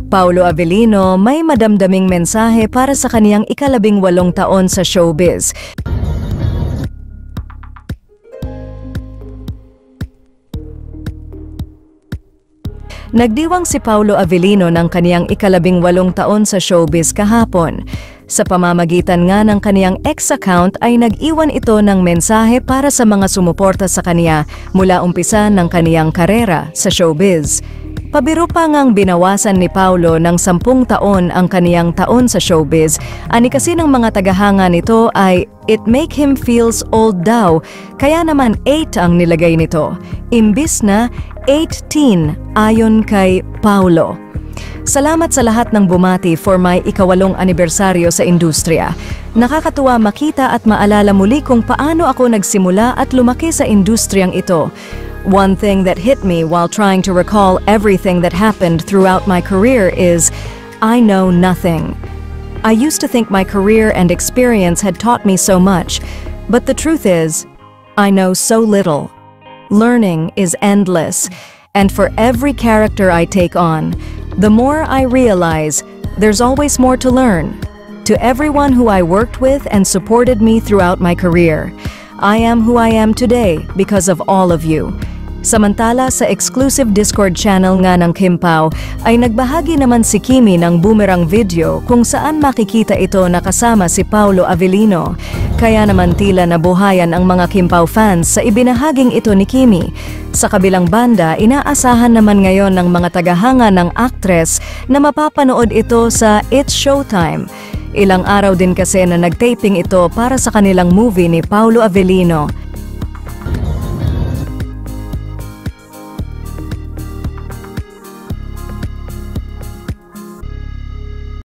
Paulo Avellino may madamdaming mensahe para sa kaniyang ika-18 taon sa showbiz. Nagdiwang si Paulo Avellino ng kaniyang ika-18 taon sa showbiz kahapon. Sa pamamagitan nga ng kaniyang X account ay nag-iwan ito ng mensahe para sa mga sumuporta sa kaniya mula umpisa ng kaniyang karera sa showbiz. Pabiro pa ngang binawasan ni Paulo ng 10 taon ang kaniyang taon sa showbiz. Ani kasi ng mga tagahanga nito ay it make him feels old daw, kaya naman 8 ang nilagay nito, imbis na 18 ayon kay Paulo. Salamat sa lahat ng bumati for my ika-8 anibersaryo sa industriya. Nakakatuwa makita at maalala muli kung paano ako nagsimula at lumaki sa industriyang ito. One thing that hit me while trying to recall everything that happened throughout my career is, I know nothing. I used to think my career and experience had taught me so much, but the truth is, I know so little. Learning is endless, and for every character I take on, the more I realize there's always more to learn. To everyone who I worked with and supported me throughout my career, I am who I am today because of all of you. Samantala sa exclusive Discord channel nga ng Kimpao ay nagbahagi naman si Kimi ng boomerang video kung saan makikita ito na kasama si Paulo Avellino. Kaya naman tila nabuhayan ang mga Kimpao fans sa ibinahaging ito ni Kimi. Sa kabilang banda, inaasahan naman ngayon ng mga tagahanga ng aktres na mapapanood ito sa It's Showtime. Ilang araw din kasi na nagtaping ito para sa kanilang movie ni Paulo Avellino,